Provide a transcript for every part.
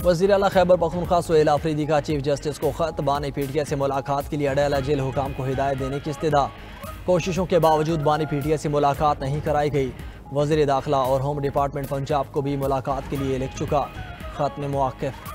वज़ीर आला खैबर पख्तूनख्वा सुहेल आफरीदी का चीफ जस्टिस को खत, बानी पीटीआई से मुलाकात के लिए अडयाला जेल हुकाम को हिदायत देने की इस्तदा। कोशिशों के बावजूद बानी पीटीआई से मुलाकात नहीं कराई गई। वज़ीर दाखिला और होम डिपार्टमेंट पंजाब को भी मुलाकात के लिए लिख चुका। खत में मुवाक़िफ़।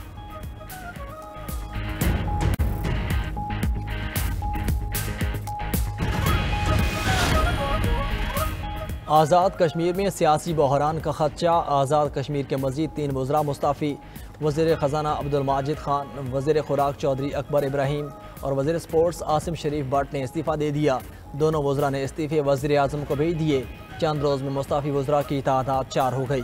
आज़ाद कश्मीर में सियासी बहरान का खदशा। आज़ाद कश्मीर के मज़ीद 3 वज़रा मुस्तफ़ी। वज़ीर ख़जाना अब्दुल माजिद खान, वज़ीर खुराक चौधरी अकबर इब्राहिम और वज़ीर स्पोर्ट्स आसिम शरीफ भट्ट ने इस्तीफ़ा दे दिया। दोनों वज़रा ने इस्तीफ़े वज़ीर आज़म को भेज दिए। चंद रोज़ में मुस्तफ़ी वज़रा की तादाद 4 हो गई।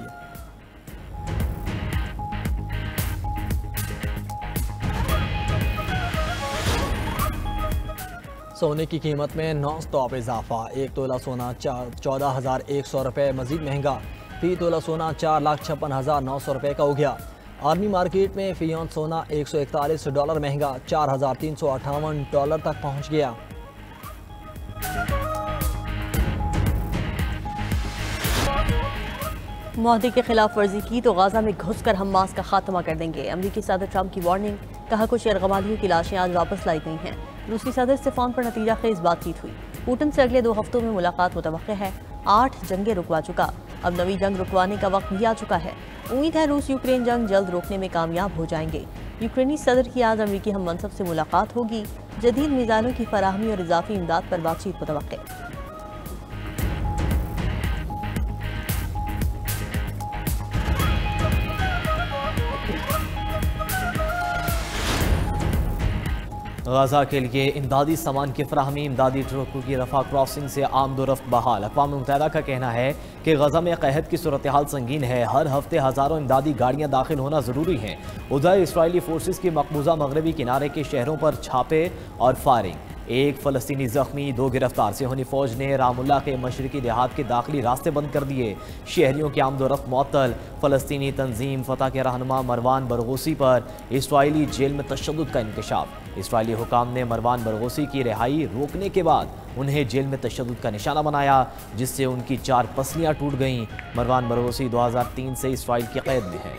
सोने की कीमत में नॉन स्टॉप इजाफा। 1 तोला सोना 14,100 रुपये मजीद महंगा। फी तोला सोना 4,56,900 रुपये का हो गया। आर्मी मार्केट में फी औंस सोना $141 महंगा $4,358 तक पहुंच गया। मुआहदे की खिलाफ वर्जी की तो गाजा में घुसकर हमास का खात्मा कर देंगे। अमरीकी सदर ट्रंप की वार्निंग। कहा कुछ यरगमालियों की लाशें आज वापस लाई गई हैं। रूसी सदर से फोन पर नतीजा खेज बातचीत हुई। पुतिन से अगले 2 हफ्तों में मुलाकात मुतवक्किल है। 8 जंगें रुकवा चुका, अब नवी जंग रुकवाने का वक्त भी आ चुका है। उम्मीद है रूस यूक्रेन जंग जल्द रोकने में कामयाब हो जाएंगे। यूक्रेनी सदर की आज अमरीकी हम मनसब से मुलाकात होगी। जदीद मिसाइलों की फराहमी और इजाफी इमदाद पर बातचीत मुतवक्किल। गाजा के लिए इमदादी सामान की फराहमी। इमदादी ट्रकों की रफा क्रॉसिंग से आमदोरफ्त बहाल। अक़वाम मुत्तहिदा का कहना है कि गाजा में कहत की सूरत हाल संगीन है। हर हफ्ते हज़ारों इमदादी गाड़ियाँ दाखिल होना ज़रूरी है। उधर इसराइली फोर्सेस की मकबूजा मगरबी किनारे के शहरों पर छापे और फायरिंग। 1 फ़लस्तीनी ज़ख्मी, 2 गिरफ्तार। सिहोनी फ़ौज ने रामुल्ला के मशरकी देहात के दाखिली रास्ते बंद कर दिए। शहरियों की आमदोरफ्त मुअत्तल। फ़लस्तीनी तंजीम फ़तह के रहनुमा मरवान बरगोसी पर इसराइली जेल में तशद्दुद का इंकशाफ। इसराइली हुकाम ने मरवान बरगोसी की रिहाई रोकने के बाद उन्हें जेल में तशद्दुद का निशाना बनाया, जिससे उनकी 4 पसलियाँ टूट गईं। मरवान बरगोसी 2003 से इसराइल की कैद में है।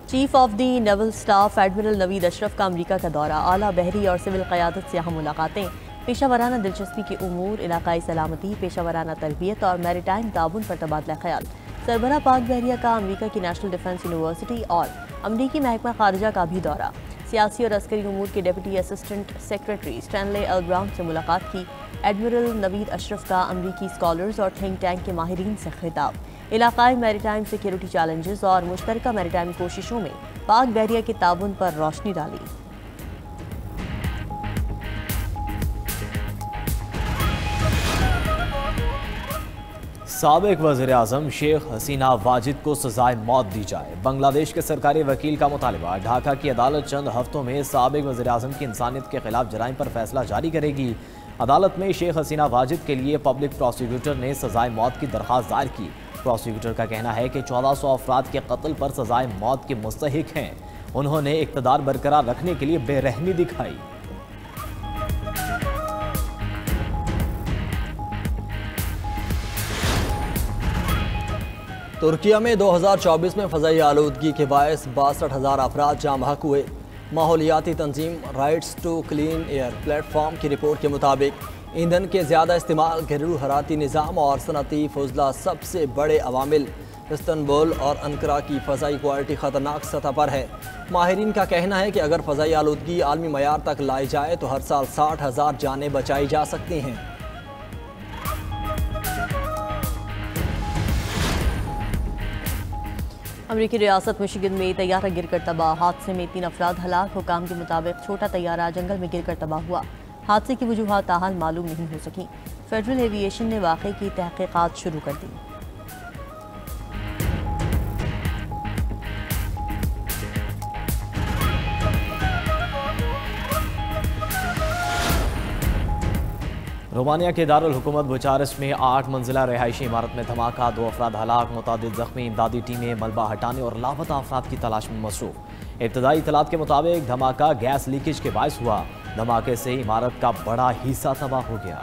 Chief of the naval staff admiral Naveed Ashraf का अमरीका का दौरा। आला बहरी और सिविल क़यादत से अहम मुलाकातें। पेशावराना दिलचस्पी के उमूर, इलाकाई सलामती, पेशावराना तरबियत और मैरीटाइम ताउन पर तबादला ख्याल। सरबरा पाक बहरिया का अमरीका की नेशनल डिफेंस यूनिवर्सिटी और अमरीकी महकमा खारजा का भी दौरा। सियासी और अस्करी उमूर के deputy assistant secretary Stanley L brown से मुलाकात की। एडमिरल नवीद अशरफ का अमरीकी स्कॉलर्स और थिंक टैंक के माहिरीन से खिताब। इलाकाई मैरीटाइम सिक्योरिटी चैलेंजेस और मुश्तरका मैरीटाइम कोशिशों में पाक बहरिया के ताउन पर रोशनी डाली। साबिक वज़ीर आज़म शेख हसीना वाजिद को सजाए मौत दी जाए। बांग्लादेश के सरकारी वकील का मुतालिबा। ढाका की अदालत चंद हफ्तों में साबिक वज़ीर आज़म की इंसानियत के खिलाफ जराइम पर फैसला जारी करेगी। अदालत में शेख हसीना वाजिद के लिए पब्लिक प्रोसिक्यूटर ने सजाए मौत की दरख्वास्त दायर की। प्रोसिक्यूटर का कहना है कि 1400 अफराद के कत्ल पर सजाए मौत के मुस्तहिक हैं। उन्होंने इक़्तिदार बरकरार रखने के लिए बेरहमी दिखाई। तुर्किया में 2024 में फ़ज़ाई आलूदगी के बायस 62,000 अफराद जाम बहक हुए। माहौलियाती तंजीम rights to clean air platform की रिपोर्ट के मुताबिक ईंधन के ज़्यादा इस्तेमाल, घरेलू हराती निज़ाम और सनती फजला सबसे बड़े अवामिल। इस्तांबुल और अंकारा की फ़ज़ाई क्वालिटी ख़तरनाक सतह पर है। माहिरीन का कहना है कि अगर फ़ज़ाई आलूदगी आलमी मयार तक लाई जाए तो हर साल 60,000 जानें बचाई जा सकती हैं। अमरीकी रियासत मिशिगन में तैयारा गिरकर तबाह। हादसे में 3 अफराद हलाक। हुकाम के मुताबिक छोटा तैयारा जंगल में गिरकर तबाह हुआ। हादसे की वजूहात ताहाल मालूम नहीं हो सकी। फेडरल एविएशन ने वाक़े की तहक़ीक़ात शुरू कर दी। रोमानिया के दारुल हुकूमत बुचारेस्ट में 8 मंजिला रिहायशी इमारत में धमाका। 2 अफराद हलाक, मुतादिद जख्मी। इमदादी टीमें मलबा हटाने और लापता अफराद की तलाश में मसरूफ। इब्तदाई इतलात के मुताबिक धमाका गैस लीकेज के बायस हुआ। धमाके से इमारत का बड़ा हिस्सा तबाह हो गया।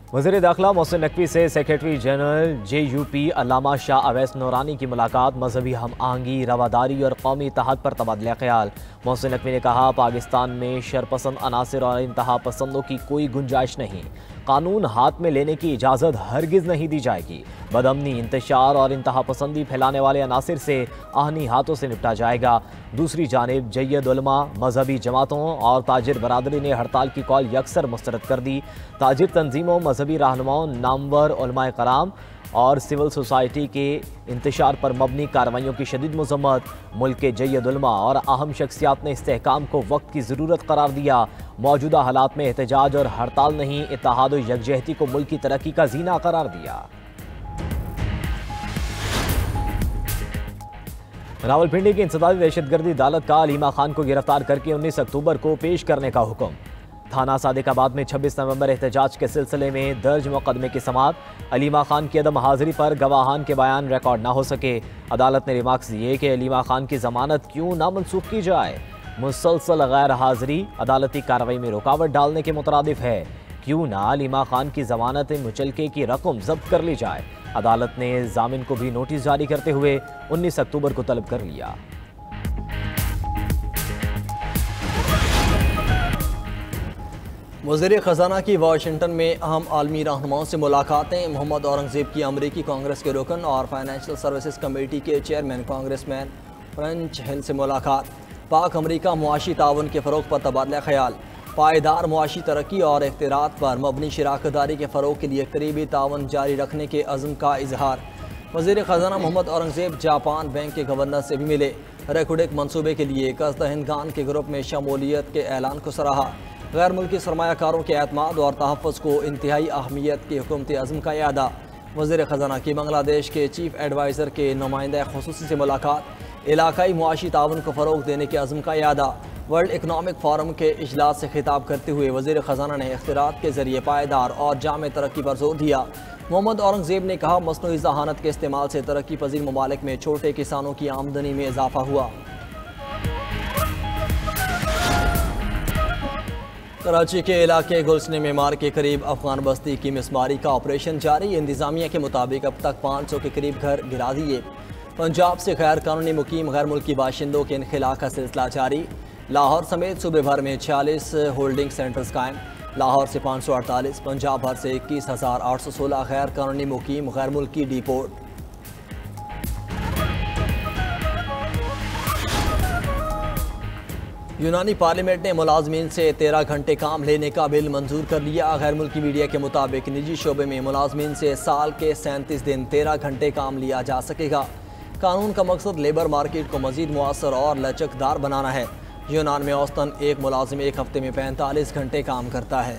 वज़ीर दाखिला मोहसिन नकवी से सेक्रेटरी जनरल JUP अल्लामा शाह अवैस नूरानी की मुलाकात। मजहबी हम आहंगी, रवादारी और कौमी इत्तेहाद पर तबादला ख्याल। मोहसिन नकवी ने कहा, पाकिस्तान में शरपसंद अनासिर और इंतहा पसंदों की कोई गुंजाइश नहीं। कानून हाथ में लेने की इजाज़त हरगिज़ नहीं दी जाएगी। बदअमनी, इंतशार और इंतहा पसंदी फैलाने वाले अनासिर से आहनी हाथों से निपटा जाएगा। दूसरी जानिब जय्यद उलमा, मजहबी जमातों और ताजिर बरादरी ने हड़ताल की कॉल यकसर मुस्तरद कर दी। ताजिर तंजीमों, मजहबी रहनुमाओं, नामवर उलमाए कराम और सिविल सोसाइटी के इंतशार पर मबनी कार्रवाइयों की शदीद मजम्मत। मुल्क के जय्यद उलमा और अहम शख्सियात ने इस्तेहकाम को वक्त की ज़रूरत करार दिया। मौजूदा हालात में एहतजाज और हड़ताल नहीं, इत्तेहाद और यकजहती को मुल्क की तरक्की का जीना करार दिया। रावलपिंडी की इंसदादी दहशतगर्दी अदालत का अलीमा खान को गिरफ्तार करके 19 अक्टूबर को पेश करने का हुक्म। थाना सादिकाबाद में 26 नवंबर एहतजाज के सिलसिले में दर्ज मुकदमे की समाअत। अलीमा खान की अदम हाजिरी पर गवाहान के बयान रिकॉर्ड ना हो सके। अदालत ने रिमार्क्स दिए कि अलीमा खान की जमानत क्यों ना मनसूख की जाए। मुसलसल गैर हाजिरी अदालती कार्रवाई में रुकावट डालने के मुतरादिफ है। क्यों ना अलीमा खान की जमानत मुचलके की रकम जब्त कर ली जाए। अदालत ने जामिन को भी नोटिस जारी करते हुए 19 अक्टूबर को तलब कर लिया। वज़ीर ख़जाना की वाशिंगटन में अहम आलमी रहनुमाओं से मुलाकातें। मोहम्मद औरंगज़ेब की अमरीकी कांग्रेस के रुकन और फाइनेंशियल सर्विसेज कमेटी के चेयरमैन कांग्रेसमैन फ्रेंच हिल से मुलाकात। पाक अमरीका मुआशी ताउन के फ़रोग़ पर तबादला ख्याल। पायदार मुआशी तरक्की और इख्तियारात पर मबनी शराकतदारी के फ़रोग़ के लिए करीबी ताउन जारी रखने के अज़्म का इजहार। वज़ीर ख़जाना मोहम्मद औरंगज़ेब जापान बैंक के गवर्नर से भी मिले। रेकुडेक मनसूबे के लिए कसदा हिंदगान के ग्रुप में शमूलियत के ऐलान को सराहा। गैर मुल्की सरमायाकारों के एतमाद और तहफ़्फ़ुज़ को इंतहाई अहमियत की हुकूमती अज़्म का यादा। वज़ीर ख़जाना की बांग्लादेश के चीफ एडवाइज़र के नुमाइंदा ख़ुसूसी से मुलाकात। इलाकाई मुआशी ताउन को फ़रोग़ देने के अज़्म का यादा। वर्ल्ड इकनॉमिक फ़ोरम के इजलास से खिताब करते हुए वज़ीर ख़जाना ने इख्तियारात के ज़रिए पायदार और जामे तरक्की पर जोर दिया। मोहम्मद औरंगज़ेब ने कहा, मस्नूई ज़हानत के इस्तेमाल से तरक्की पजीर ममालिक में छोटे किसानों की आमदनी में इजाफा हुआ। कराची के इलाके गुलशने मेमार के करीब अफगान बस्ती की मिसमारी का ऑपरेशन जारी। इंतजामिया के मुताबिक अब तक 500 के करीब घर गिरा दिए। पंजाब से गैर कानूनी मुकीम गैर मुल्की बाशिंदों के इनखिला का सिलसिला जारी। लाहौर समेत सूबे भर में 46 होल्डिंग सेंटर्स कायम। लाहौर से 548, पंजाब भर से 21,816 गैर कानूनी मुकीम गैर मुल्की डिपोर्ट। यूनानी पार्लियामेंट ने मुलाजमीन से 13 घंटे काम लेने का बिल मंजूर कर लिया। गैर मुल्की मीडिया के मुताबिक निजी शोबे में मुलाजमीन से साल के 37 दिन 13 घंटे काम लिया जा सकेगा। कानून का मकसद लेबर मार्केट को मजीद मुअस्सर और लचकदार बनाना है। यूनान में औसतन एक मुलाजिम एक हफ्ते में 45 घंटे काम करता है।